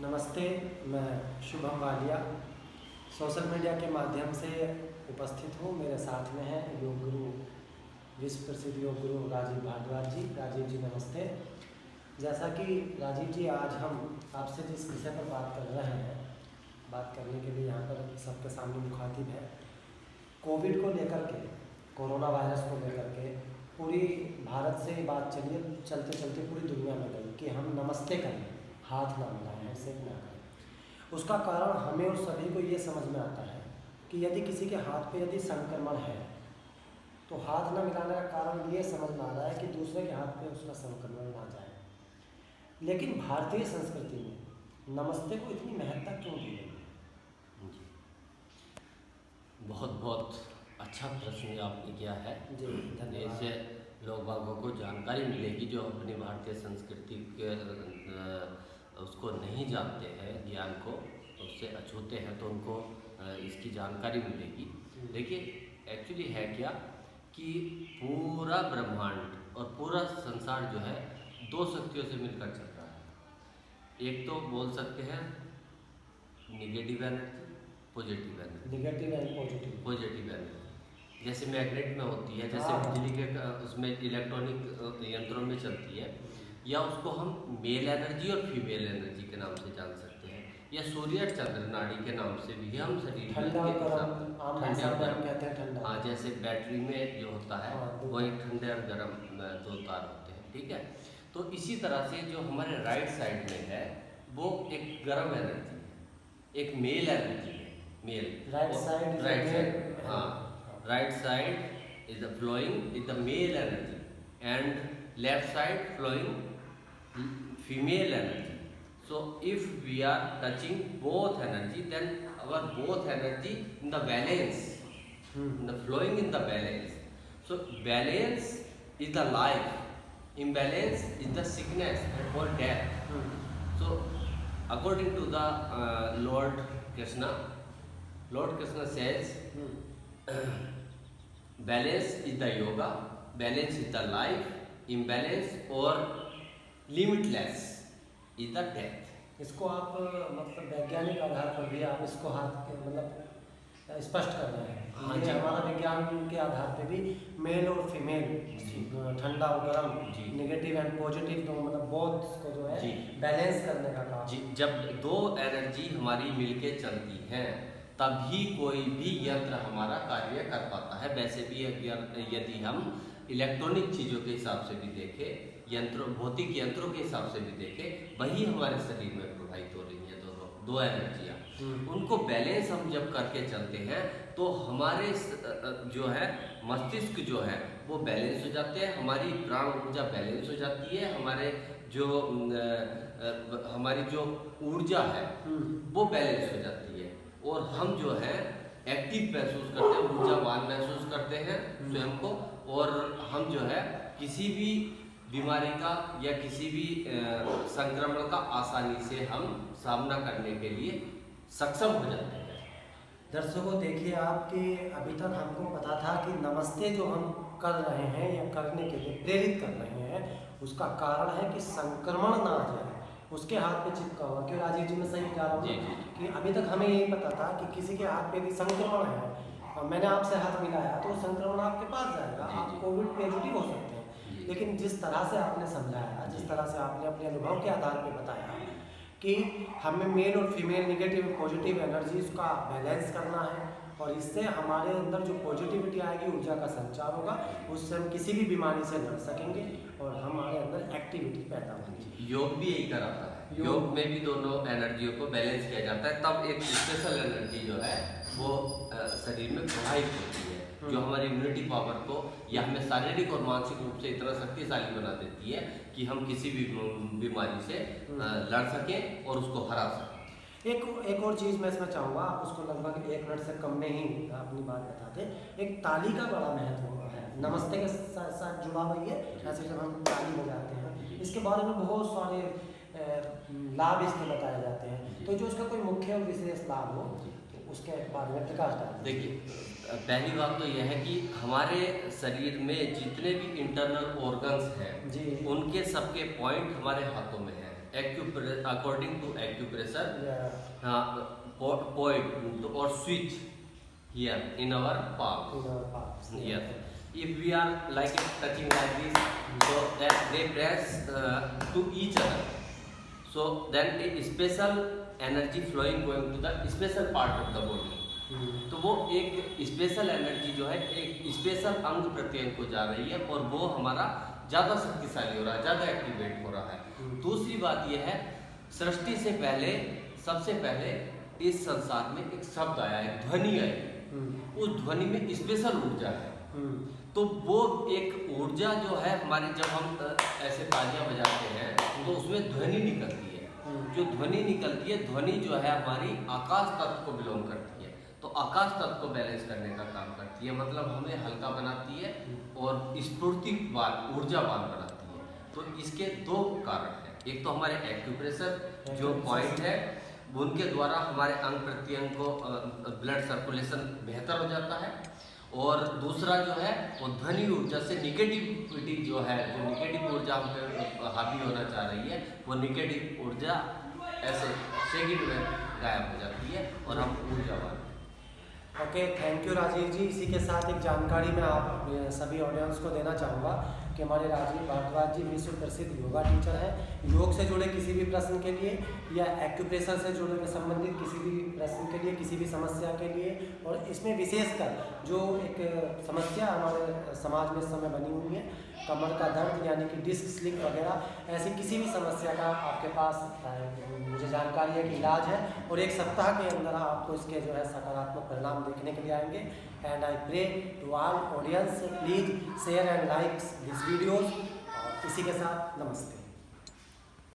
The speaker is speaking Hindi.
नमस्ते, मैं शुभम वालिया सोशल मीडिया के माध्यम से उपस्थित हूँ। मेरे साथ में हैं योग गुरु, विश्व प्रसिद्ध योग गुरु राजीव भारद्वाज जी। राजीव जी नमस्ते। जैसा कि राजीव जी, आज हम आपसे जिस विषय पर बात कर रहे हैं, बात करने के लिए यहाँ पर सबके सामने मुखातिब है, कोविड को लेकर के, कोरोना वायरस को लेकर के पूरी भारत से बात चलते चलते पूरी दुनिया में गई कि हम नमस्ते करें, हाथ ना मिलाएं, हैंडशेक ना करें। उसका कारण हमें और सभी को ये समझ में आता है कि यदि किसी के हाथ पे यदि संक्रमण है तो हाथ ना मिलाने का कारण ये समझ में आ रहा है कि दूसरे के हाथ पे उसका संक्रमण ना जाए। लेकिन भारतीय संस्कृति में नमस्ते को इतनी महत्ता क्यों दी गई है? जी, बहुत बहुत अच्छा प्रश्न आपने किया है। जी धन्यवाद। इससे लोग बागों को जानकारी मिलेगी जो अपनी भारतीय संस्कृति के उसको नहीं जानते हैं, ज्ञान को उससे अछूते हैं, तो उनको इसकी जानकारी मिलेगी। देखिए, एक्चुअली है क्या कि पूरा ब्रह्मांड और पूरा संसार जो है दो शक्तियों से मिलकर चल रहा है। एक तो बोल सकते हैं negative energy, positive energy. Negative and positive energy जैसे मैग्नेट में होती है, जैसे बिजली के उसमें इलेक्ट्रॉनिक यंत्रों में चलती है, या उसको हम मेल एनर्जी और फीमेल एनर्जी के नाम से जान सकते हैं, या सूर्य चंद्र नाड़ी के नाम से भी हम शरीर ठंडा कहते हैं ठंडा। हाँ, जैसे बैटरी में जो होता है वही ठंडे और गर्म दो तार होते हैं, ठीक है। तो इसी तरह से जो हमारे राइट साइड में है वो एक गर्म एनर्जी है, एक मेल एनर्जी है। मेल राइट साइड, हाँ, right side is the flowing is the male energy and left side flowing female energy. So if we are touching both energy, then our both energy in the balance, in the flowing in the balance. So balance is the life, imbalance is the sickness or death. So according to the Lord Krishna says balance is the yoga, balance is the life, imbalance or limitless is the death. इसको आप मतलब वैज्ञानिक आधार पर भी आप इसको मतलब स्पष्ट कर रहे हैं। हाँ ये जी। हमारा विज्ञान के आधार पे भी मेल और फीमेल, ठंडा और गर्म, नेगेटिव एंड पॉजिटिव, तो मतलब बोथ को जो है बैलेंस करने का काम। जी, जब दो एनर्जी हमारी मिलके चलती हैं तभी कोई भी यंत्र हमारा कार्य कर पाता है। वैसे भी यदि हम इलेक्ट्रॉनिक चीज़ों के हिसाब से भी देखें, भौतिक यंत्रों के हिसाब से भी देखें, वही हमारे शरीर में प्रवाहित हो रही है दो एनर्जियाँ। उनको बैलेंस हम जब करके चलते हैं तो हमारे जो है मस्तिष्क जो है वो बैलेंस हो जाते हैं, हमारी प्राण ऊर्जा बैलेंस हो जाती है, हमारी जो ऊर्जा है वो बैलेंस हो जाती है, और हम जो है एक्टिव महसूस करते हैं, ऊर्जावान महसूस करते हैं स्वयं को, और हम जो है किसी भी बीमारी का या किसी भी संक्रमण का आसानी से हम सामना करने के लिए सक्षम हो जाते हैं। दर्शकों, देखिए आपके अभी तक हमको पता था कि नमस्ते जो हम कर रहे हैं या करने के लिए प्रेरित कर रहे हैं, उसका कारण है कि संक्रमण ना आ जाए, उसके हाथ पे चिपका हुआ। क्यों राजीव जी, मैं सही जा रहा हूँ कि अभी तक हमें यही पता था कि किसी के हाथ पे भी संक्रमण है और मैंने आपसे हाथ मिलाया तो संक्रमण आपके पास जाएगा, आप कोविड पॉजिटिव हो सकते हैं। लेकिन जिस तरह से आपने समझाया, जिस तरह से आपने अपने अनुभव के आधार पे बताया कि हमें मेल और फीमेल, नेगेटिव पॉजिटिव एनर्जीज का बैलेंस करना है, और इससे हमारे अंदर जो पॉजिटिविटी आएगी, ऊर्जा का संचार होगा, उससे हम किसी भी बीमारी से लड़ सकेंगे और हमारे अंदर एक्टिविटी पैदा होगी। योग भी यही कराता है। योग में भी दोनों एनर्जियों को बैलेंस किया जाता है, तब एक स्पेशल एनर्जी जो है वो शरीर में प्रवाहित होती है, जो हमारी इम्यूनिटी पावर को या हमें शारीरिक और मानसिक रूप से इतना शक्तिशाली बना देती है कि हम किसी भी बीमारी से लड़ सकें और उसको हरा सकें। एक और चीज़ मैं इसमें चाहूँगा, आप उसको लगभग 1 मिनट से कम में ही अपनी बात बताते। एक ताली का बड़ा महत्व है, नमस्ते के साथ जुड़ा हुआ है। ऐसे जब हम ताली बजाते हैं, इसके बारे में बहुत सारे लाभ इसके बताए जाते हैं, तो जो इसका कोई मुख्य और विशेष लाभ हो तो उसके बारे में प्रकाश डालें। देखिए, पहली बात तो यह है कि हमारे शरीर में जितने भी इंटरनल ऑर्गन्स हैं उनके सबके पॉइंट हमारे हाथों में है। according to acupressure, Yeah. point or switch here in our palm. In our palms. Yes. If we are like touching like this, so that they press to each other. So then a special energy flowing going to the special part of the body. तो वो एक स्पेशल एनर्जी जो है एक स्पेशल अंग प्रत्यंग को जा रही है और वो हमारा ज़्यादा शक्तिशाली हो रहा है, ज़्यादा एक्टिवेट हो रहा है। दूसरी बात ये है, सृष्टि से पहले सबसे पहले इस संसार में एक शब्द आया है, ध्वनि आई। उस ध्वनि में स्पेशल ऊर्जा है। तो वो एक ऊर्जा जो है हमारे, जब हम ऐसे तालियां बजाते हैं तो उसमें ध्वनि निकलती है। जो ध्वनि निकलती है, ध्वनि जो है हमारी आकाश तत्व को बिलोंग करती है। तो आकाश तत्व को बैलेंस करने का काम करती है, मतलब हमें हल्का बनाती है और स्फूर्तिवान ऊर्जावान बनाती है। तो इसके दो कारण हैं, एक तो हमारे एक्यूप्रेशर जो पॉइंट है उनके द्वारा हमारे अंग प्रत्यंग को ब्लड सर्कुलेशन बेहतर हो जाता है, और दूसरा जो है वो ध्वनि ऊर्जा से निगेटिविटी जो है, जो निगेटिव ऊर्जा हम पे हावी होना चाह रही है, वो निगेटिव ऊर्जा ऐसे सेकंड में गायब हो जाती है और हम ऊर्जावान। ओके, थैंक यू राजीव जी। इसी के साथ एक जानकारी मैं आप सभी ऑडियंस को देना चाहूँगा कि हमारे राजीव भारद्वाज जी विश्व प्रसिद्ध योगा टीचर हैं। योग से जुड़े किसी भी प्रश्न के लिए या एक्यूप्रेशर से जुड़े संबंधित किसी भी प्रश्न के लिए, किसी भी समस्या के लिए, और इसमें विशेषकर जो एक समस्या हमारे समाज में इस समय बनी हुई है, कमर का दर्द यानी कि डिस्क स्लिप वगैरह, ऐसी किसी भी समस्या का आपके पास मुझे जानकारी है कि इलाज है, और एक सप्ताह के अंदर आपको इसके जो है सकारात्मक परिणाम देखने के लिए आएंगे। And I pray to all audience, please share and like this videos. और इसी के साथ नमस्ते।